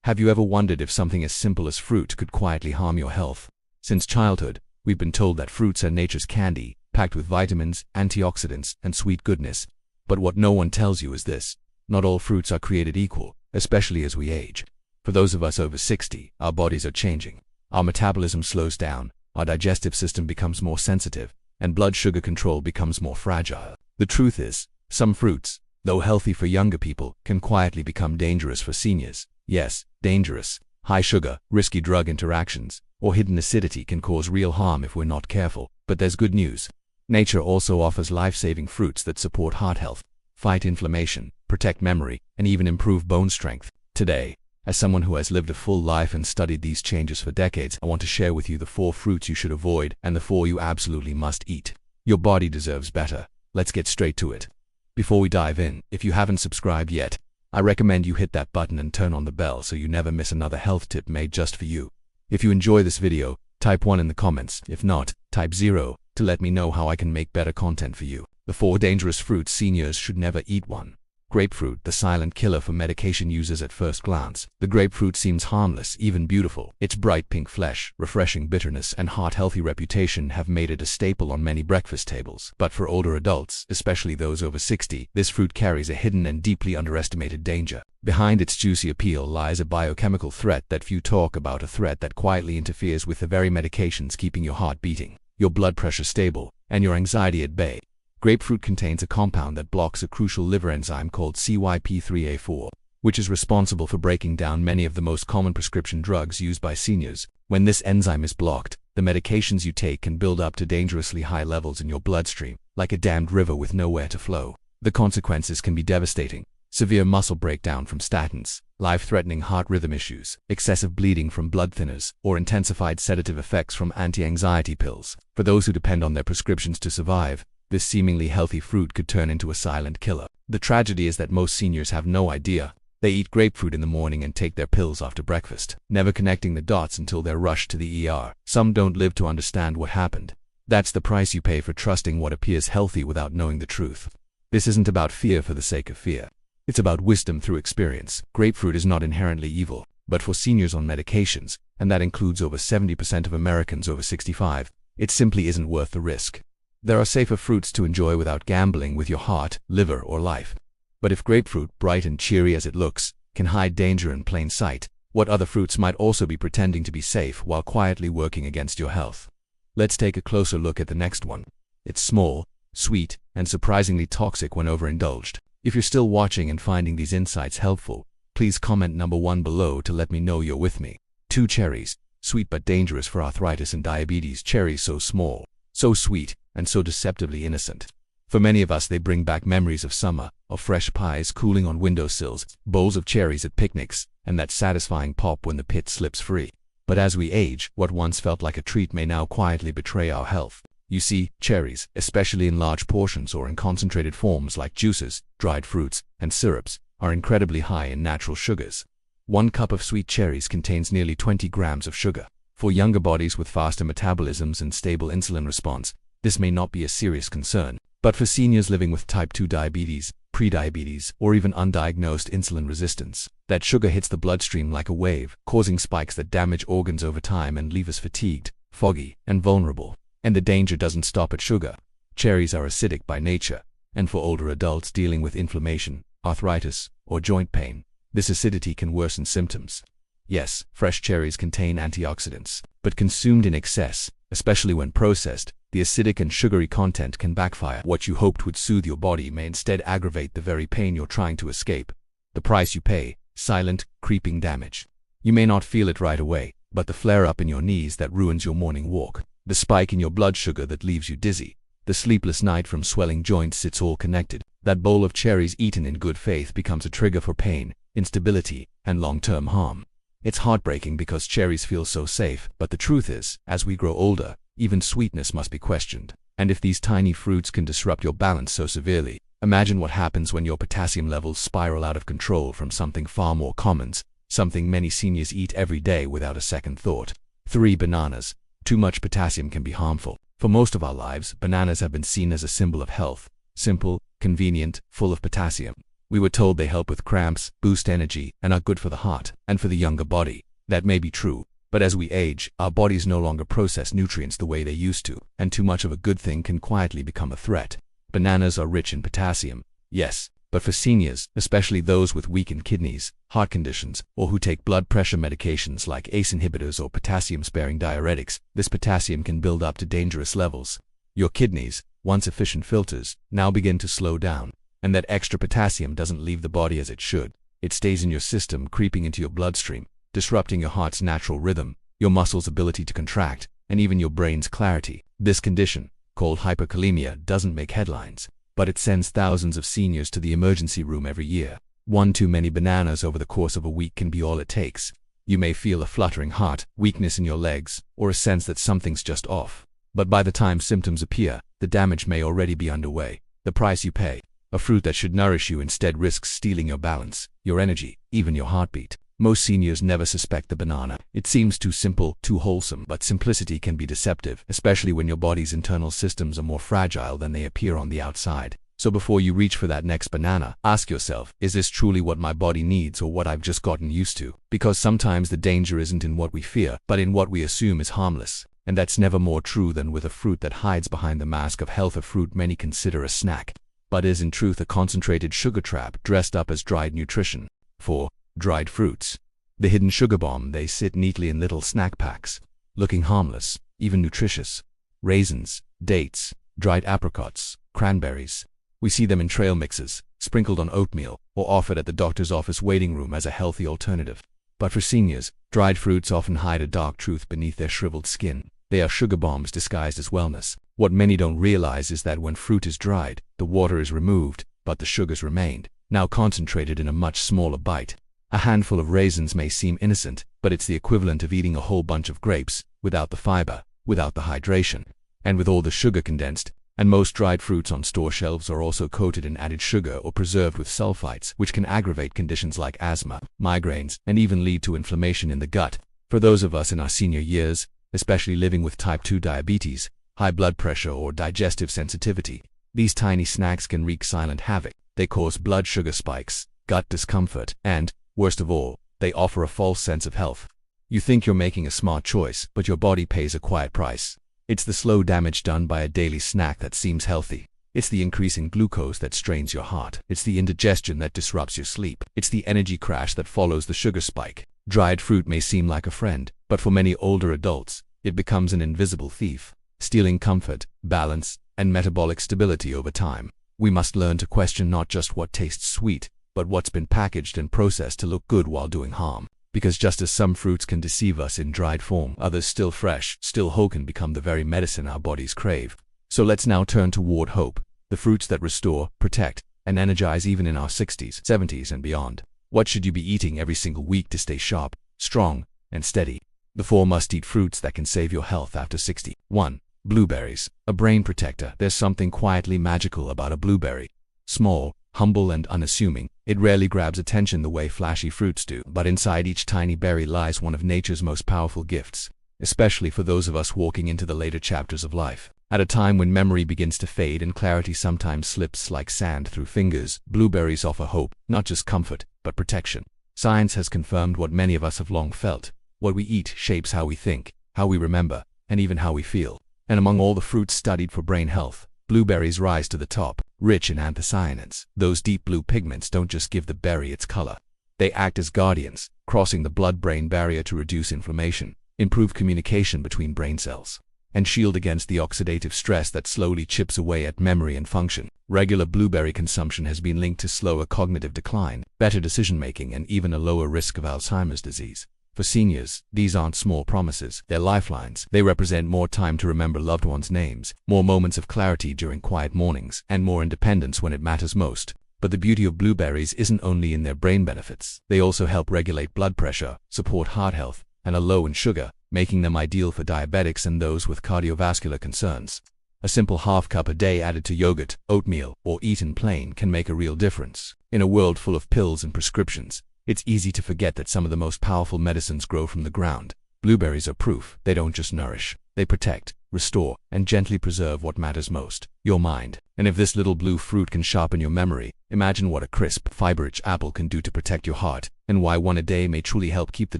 Have you ever wondered if something as simple as fruit could quietly harm your health? Since childhood, we've been told that fruits are nature's candy, packed with vitamins, antioxidants, and sweet goodness. But what no one tells you is this: not all fruits are created equal, especially as we age. For those of us over 60, our bodies are changing. Our metabolism slows down, our digestive system becomes more sensitive, and blood sugar control becomes more fragile. The truth is, some fruits, though healthy for younger people, can quietly become dangerous for seniors. Yes, dangerous. High sugar, risky drug interactions, or hidden acidity can cause real harm if we're not careful. But there's good news. Nature also offers life-saving fruits that support heart health, fight inflammation, protect memory, and even improve bone strength. Today, as someone who has lived a full life and studied these changes for decades, I want to share with you the 4 fruits you should avoid and the 4 you absolutely must eat. Your body deserves better. Let's get straight to it. Before we dive in, if you haven't subscribed yet, I recommend you hit that button and turn on the bell so you never miss another health tip made just for you. If you enjoy this video, type 1 in the comments. If not, type 0 to let me know how I can make better content for you. The 4 dangerous fruits seniors should never eat. 1. Grapefruit, the silent killer for medication users at first glance. The grapefruit seems harmless, even beautiful. Its bright pink flesh, refreshing bitterness, and heart-healthy reputation have made it a staple on many breakfast tables. But for older adults, especially those over 60, this fruit carries a hidden and deeply underestimated danger. Behind its juicy appeal lies a biochemical threat that few talk about, a threat that quietly interferes with the very medications keeping your heart beating, your blood pressure stable, and your anxiety at bay. Grapefruit contains a compound that blocks a crucial liver enzyme called CYP3A4, which is responsible for breaking down many of the most common prescription drugs used by seniors. When this enzyme is blocked, the medications you take can build up to dangerously high levels in your bloodstream, like a dammed river with nowhere to flow. The consequences can be devastating: severe muscle breakdown from statins, life-threatening heart rhythm issues, excessive bleeding from blood thinners, or intensified sedative effects from anti-anxiety pills. For those who depend on their prescriptions to survive, this seemingly healthy fruit could turn into a silent killer. The tragedy is that most seniors have no idea. They eat grapefruit in the morning and take their pills after breakfast, never connecting the dots until they're rushed to the ER. Some don't live to understand what happened. That's the price you pay for trusting what appears healthy without knowing the truth. This isn't about fear for the sake of fear. It's about wisdom through experience. Grapefruit is not inherently evil, but for seniors on medications, and that includes over 70% of Americans over 65, it simply isn't worth the risk. There are safer fruits to enjoy without gambling with your heart, liver, or life. But if grapefruit, bright and cheery as it looks, can hide danger in plain sight, what other fruits might also be pretending to be safe while quietly working against your health? Let's take a closer look at the next one. It's small, sweet, and surprisingly toxic when overindulged. If you're still watching and finding these insights helpful, please comment number 1 below to let me know you're with me. 2. Cherries. Sweet but dangerous for arthritis and diabetes. Cherries so small, so sweet, and so deceptively innocent. For many of us, they bring back memories of summer, of fresh pies cooling on windowsills, bowls of cherries at picnics, and that satisfying pop when the pit slips free. But as we age, what once felt like a treat may now quietly betray our health. You see, cherries, especially in large portions or in concentrated forms like juices, dried fruits, and syrups, are incredibly high in natural sugars. 1 cup of sweet cherries contains nearly 20 grams of sugar. For younger bodies with faster metabolisms and stable insulin response, this may not be a serious concern. But for seniors living with type 2 diabetes, prediabetes, or even undiagnosed insulin resistance, that sugar hits the bloodstream like a wave, causing spikes that damage organs over time and leave us fatigued, foggy, and vulnerable. And the danger doesn't stop at sugar. Cherries are acidic by nature, and for older adults dealing with inflammation, arthritis, or joint pain, this acidity can worsen symptoms. Yes, fresh cherries contain antioxidants, but consumed in excess, especially when processed, the acidic and sugary content can backfire. What you hoped would soothe your body may instead aggravate the very pain you're trying to escape. The price you pay: silent, creeping damage. You may not feel it right away, but the flare-up in your knees that ruins your morning walk, the spike in your blood sugar that leaves you dizzy, the sleepless night from swelling joints, it's all connected. That bowl of cherries eaten in good faith becomes a trigger for pain, instability, and long-term harm. It's heartbreaking because cherries feel so safe, but the truth is, as we grow older, even sweetness must be questioned. And if these tiny fruits can disrupt your balance so severely, imagine what happens when your potassium levels spiral out of control from something far more common, something many seniors eat every day without a second thought. 3. Bananas. Too much potassium can be harmful. For most of our lives, bananas have been seen as a symbol of health. Simple, convenient, full of potassium. We were told they help with cramps, boost energy, and are good for the heart and for the younger body. That may be true, but as we age, our bodies no longer process nutrients the way they used to, and too much of a good thing can quietly become a threat. Bananas are rich in potassium, yes, but for seniors, especially those with weakened kidneys, heart conditions, or who take blood pressure medications like ACE inhibitors or potassium-sparing diuretics, this potassium can build up to dangerous levels. Your kidneys, once efficient filters, now begin to slow down, and that extra potassium doesn't leave the body as it should. It stays in your system, creeping into your bloodstream, disrupting your heart's natural rhythm, your muscles' ability to contract, and even your brain's clarity. This condition, called hyperkalemia, doesn't make headlines, but it sends thousands of seniors to the emergency room every year. One too many bananas over the course of a week can be all it takes. You may feel a fluttering heart, weakness in your legs, or a sense that something's just off. But by the time symptoms appear, the damage may already be underway. The price you pay, a fruit that should nourish you instead risks stealing your balance, your energy, even your heartbeat. Most seniors never suspect the banana. It seems too simple, too wholesome, but simplicity can be deceptive, especially when your body's internal systems are more fragile than they appear on the outside. So before you reach for that next banana, ask yourself, is this truly what my body needs or what I've just gotten used to? Because sometimes the danger isn't in what we fear, but in what we assume is harmless. And that's never more true than with a fruit that hides behind the mask of health, a fruit many consider a snack, but is in truth a concentrated sugar trap dressed up as dried nutrition. 4. Dried fruits. The hidden sugar bomb. They sit neatly in little snack packs, looking harmless, even nutritious. Raisins, dates, dried apricots, cranberries. We see them in trail mixes, sprinkled on oatmeal, or offered at the doctor's office waiting room as a healthy alternative. But for seniors, dried fruits often hide a dark truth beneath their shriveled skin. They are sugar bombs disguised as wellness. What many don't realize is that when fruit is dried, the water is removed, but the sugars remained, now concentrated in a much smaller bite. A handful of raisins may seem innocent, but it's the equivalent of eating a whole bunch of grapes, without the fiber, without the hydration, and with all the sugar condensed. And most dried fruits on store shelves are also coated in added sugar or preserved with sulfites, which can aggravate conditions like asthma, migraines, and even lead to inflammation in the gut. For those of us in our senior years, especially living with type 2 diabetes, high blood pressure, or digestive sensitivity, these tiny snacks can wreak silent havoc. They cause blood sugar spikes, gut discomfort, and, worst of all, they offer a false sense of health. You think you're making a smart choice, but your body pays a quiet price. It's the slow damage done by a daily snack that seems healthy. It's the increase in glucose that strains your heart. It's the indigestion that disrupts your sleep. It's the energy crash that follows the sugar spike. Dried fruit may seem like a friend, but for many older adults, it becomes an invisible thief, stealing comfort, balance, and metabolic stability over time. We must learn to question not just what tastes sweet, but what's been packaged and processed to look good while doing harm. Because just as some fruits can deceive us in dried form, others still fresh, still whole can become the very medicine our bodies crave. So let's now turn toward hope, the fruits that restore, protect, and energize even in our 60s, 70s, and beyond. What should you be eating every single week to stay sharp, strong, and steady? The 4 must-eat fruits that can save your health after 60. 1. Blueberries, a brain protector. There's something quietly magical about a blueberry. Small, humble, and unassuming, it rarely grabs attention the way flashy fruits do. But inside each tiny berry lies one of nature's most powerful gifts, especially for those of us walking into the later chapters of life. At a time when memory begins to fade and clarity sometimes slips like sand through fingers, blueberries offer hope, not just comfort, but protection. Science has confirmed what many of us have long felt. What we eat shapes how we think, how we remember, and even how we feel. And among all the fruits studied for brain health, blueberries rise to the top, rich in anthocyanins. Those deep blue pigments don't just give the berry its color. They act as guardians, crossing the blood-brain barrier to reduce inflammation, improve communication between brain cells, and shield against the oxidative stress that slowly chips away at memory and function. Regular blueberry consumption has been linked to slower cognitive decline, better decision-making, and even a lower risk of Alzheimer's disease. For seniors, these aren't small promises, they're lifelines. They represent more time to remember loved ones' names, more moments of clarity during quiet mornings, and more independence when it matters most. But the beauty of blueberries isn't only in their brain benefits. They also help regulate blood pressure, support heart health, and are low in sugar, making them ideal for diabetics and those with cardiovascular concerns. A simple half cup a day added to yogurt, oatmeal, or eaten plain can make a real difference. In a world full of pills and prescriptions, it's easy to forget that some of the most powerful medicines grow from the ground. Blueberries are proof. They don't just nourish. They protect, restore, and gently preserve what matters most. your mind. And if this little blue fruit can sharpen your memory, imagine what a crisp, fiber-rich apple can do to protect your heart, and why one a day may truly help keep the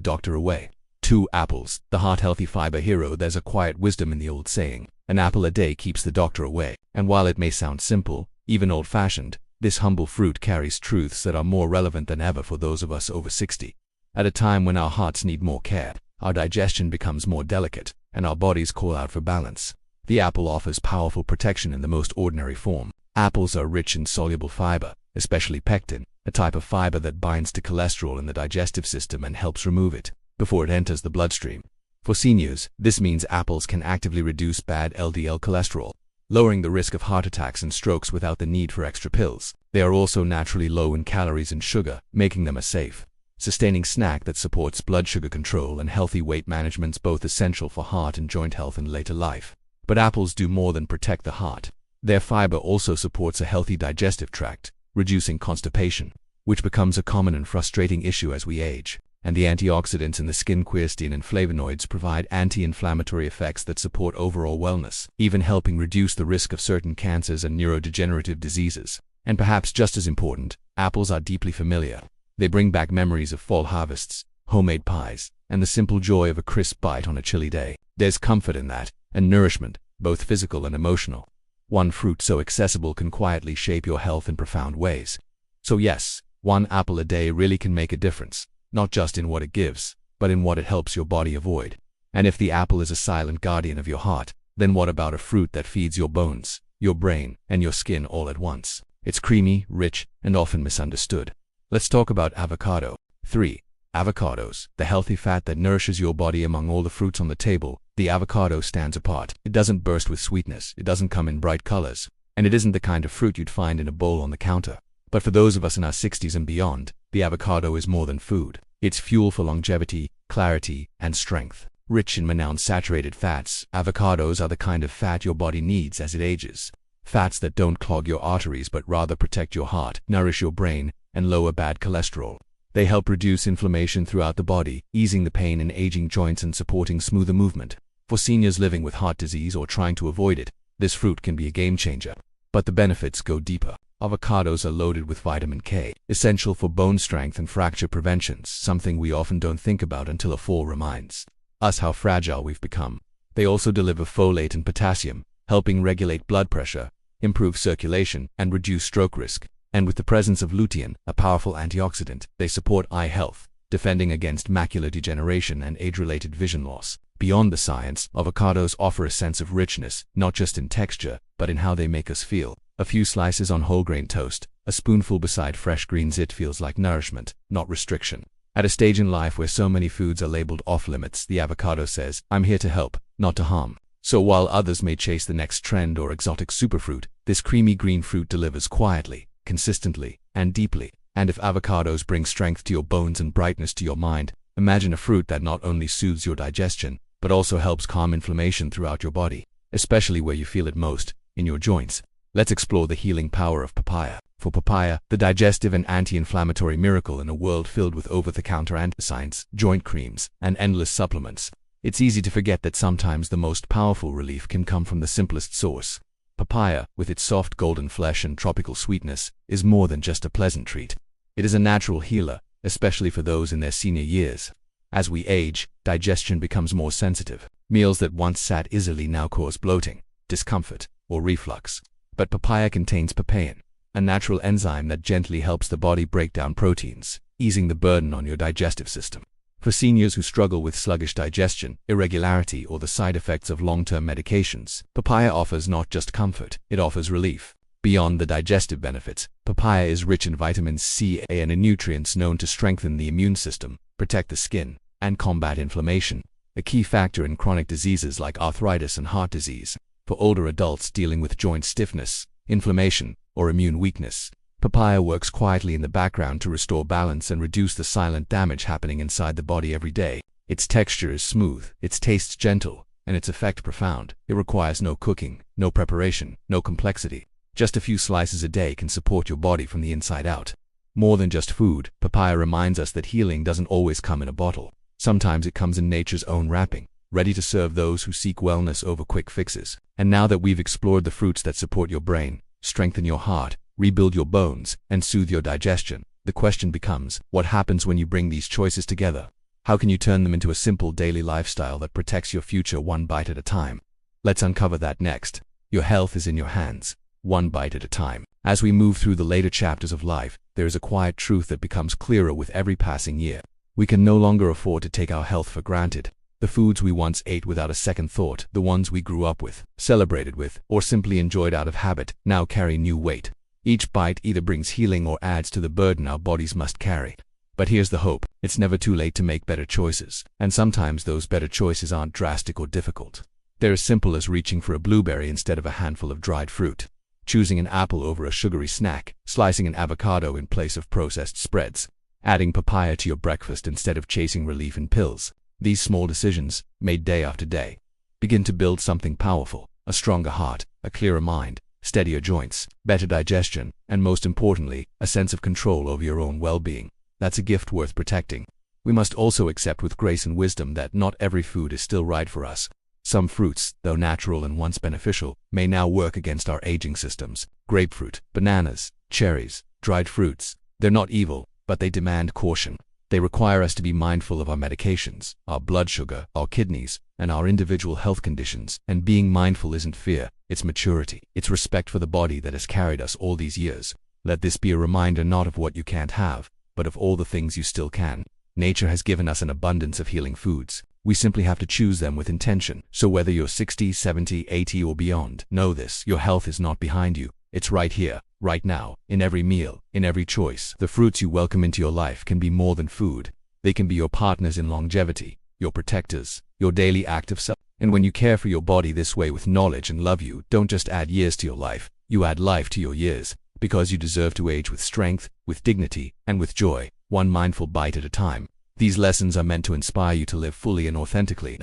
doctor away. 2 apples, the heart-healthy fiber hero. There's a quiet wisdom in the old saying, an apple a day keeps the doctor away. And while it may sound simple, even old-fashioned, this humble fruit carries truths that are more relevant than ever for those of us over 60. At a time when our hearts need more care, our digestion becomes more delicate, and our bodies call out for balance, the apple offers powerful protection in the most ordinary form. Apples are rich in soluble fiber, especially pectin, a type of fiber that binds to cholesterol in the digestive system and helps remove it before it enters the bloodstream. For seniors, this means apples can actively reduce bad LDL cholesterol, lowering the risk of heart attacks and strokes without the need for extra pills. They are also naturally low in calories and sugar, making them a safe, sustaining snack that supports blood sugar control and healthy weight management, both essential for heart and joint health in later life. But apples do more than protect the heart. Their fiber also supports a healthy digestive tract, reducing constipation, which becomes a common and frustrating issue as we age. And the antioxidants in the skin, quercetin and flavonoids, provide anti-inflammatory effects that support overall wellness, even helping reduce the risk of certain cancers and neurodegenerative diseases. And perhaps just as important, apples are deeply familiar. They bring back memories of fall harvests, homemade pies, and the simple joy of a crisp bite on a chilly day. There's comfort in that, and nourishment, both physical and emotional. One fruit so accessible can quietly shape your health in profound ways. So yes, 1 apple a day really can make a difference, not just in what it gives, but in what it helps your body avoid. And if the apple is a silent guardian of your heart, then what about a fruit that feeds your bones, your brain, and your skin all at once? It's creamy, rich, and often misunderstood. Let's talk about avocado. 3. Avocados, the healthy fat that nourishes your body. Among all the fruits on the table, the avocado stands apart. It doesn't burst with sweetness, it doesn't come in bright colors, and it isn't the kind of fruit you'd find in a bowl on the counter. But for those of us in our 60s and beyond, the avocado is more than food. It's fuel for longevity, clarity, and strength. Rich in monounsaturated fats, avocados are the kind of fat your body needs as it ages. Fats that don't clog your arteries but rather protect your heart, nourish your brain, and lower bad cholesterol. They help reduce inflammation throughout the body, easing the pain in aging joints and supporting smoother movement. For seniors living with heart disease or trying to avoid it, this fruit can be a game changer. But the benefits go deeper. Avocados are loaded with vitamin K, essential for bone strength and fracture prevention, something we often don't think about until a fall reminds us how fragile we've become. They also deliver folate and potassium, helping regulate blood pressure, improve circulation, and reduce stroke risk. And with the presence of lutein, a powerful antioxidant, they support eye health, defending against macular degeneration and age-related vision loss. Beyond the science, avocados offer a sense of richness, not just in texture, but in how they make us feel. A few slices on whole grain toast, a spoonful beside fresh greens, it feels like nourishment, not restriction. At a stage in life where so many foods are labeled off-limits, the avocado says, I'm here to help, not to harm. So while others may chase the next trend or exotic superfruit, this creamy green fruit delivers quietly, consistently, and deeply. And if avocados bring strength to your bones and brightness to your mind, imagine a fruit that not only soothes your digestion, but also helps calm inflammation throughout your body, especially where you feel it most, in your joints. Let's explore the healing power of papaya. For papaya, the digestive and anti-inflammatory miracle in a world filled with over-the-counter antacids, joint creams, and endless supplements, it's easy to forget that sometimes the most powerful relief can come from the simplest source. Papaya, with its soft golden flesh and tropical sweetness, is more than just a pleasant treat. It is a natural healer, especially for those in their senior years. As we age, digestion becomes more sensitive. Meals that once sat easily now cause bloating, discomfort, or reflux. But papaya contains papain, a natural enzyme that gently helps the body break down proteins, easing the burden on your digestive system. For seniors who struggle with sluggish digestion, irregularity, or the side effects of long-term medications, papaya offers not just comfort, it offers relief. Beyond the digestive benefits, papaya is rich in vitamins C, A, and in nutrients known to strengthen the immune system, protect the skin, and combat inflammation, a key factor in chronic diseases like arthritis and heart disease. For older adults dealing with joint stiffness, inflammation, or immune weakness, papaya works quietly in the background to restore balance and reduce the silent damage happening inside the body every day. Its texture is smooth, its taste gentle, and its effect profound. It requires no cooking, no preparation, no complexity. Just a few slices a day can support your body from the inside out. More than just food, papaya reminds us that healing doesn't always come in a bottle. Sometimes it comes in nature's own wrapping. ready to serve those who seek wellness over quick fixes. And now that we've explored the fruits that support your brain, strengthen your heart, rebuild your bones, and soothe your digestion, the question becomes, what happens when you bring these choices together? How can you turn them into a simple daily lifestyle that protects your future one bite at a time? Let's uncover that next. Your health is in your hands, one bite at a time. As we move through the later chapters of life, there is a quiet truth that becomes clearer with every passing year. We can no longer afford to take our health for granted. The foods we once ate without a second thought, the ones we grew up with, celebrated with, or simply enjoyed out of habit, now carry new weight. Each bite either brings healing or adds to the burden our bodies must carry. But here's the hope. It's never too late to make better choices. And sometimes those better choices aren't drastic or difficult. They're as simple as reaching for a blueberry instead of a handful of dried fruit, choosing an apple over a sugary snack, slicing an avocado in place of processed spreads, adding papaya to your breakfast instead of chasing relief in pills. These small decisions, made day after day, begin to build something powerful: a stronger heart, a clearer mind, steadier joints, better digestion, and most importantly, a sense of control over your own well-being. That's a gift worth protecting. We must also accept with grace and wisdom that not every food is still right for us. Some fruits, though natural and once beneficial, may now work against our aging systems. Grapefruit, bananas, cherries, dried fruits. They're not evil, but they demand caution. They require us to be mindful of our medications, our blood sugar, our kidneys, and our individual health conditions. And being mindful isn't fear, it's maturity. It's respect for the body that has carried us all these years. Let this be a reminder not of what you can't have, but of all the things you still can. Nature has given us an abundance of healing foods. We simply have to choose them with intention. So whether you're 60, 70, 80 or beyond, know this: your health is not behind you. It's right here, right now, in every meal, in every choice. The fruits you welcome into your life can be more than food. They can be your partners in longevity, your protectors, your daily act of self. And when you care for your body this way with knowledge and love, you don't just add years to your life, you add life to your years, because you deserve to age with strength, with dignity, and with joy, one mindful bite at a time. These lessons are meant to inspire you to live fully and authentically.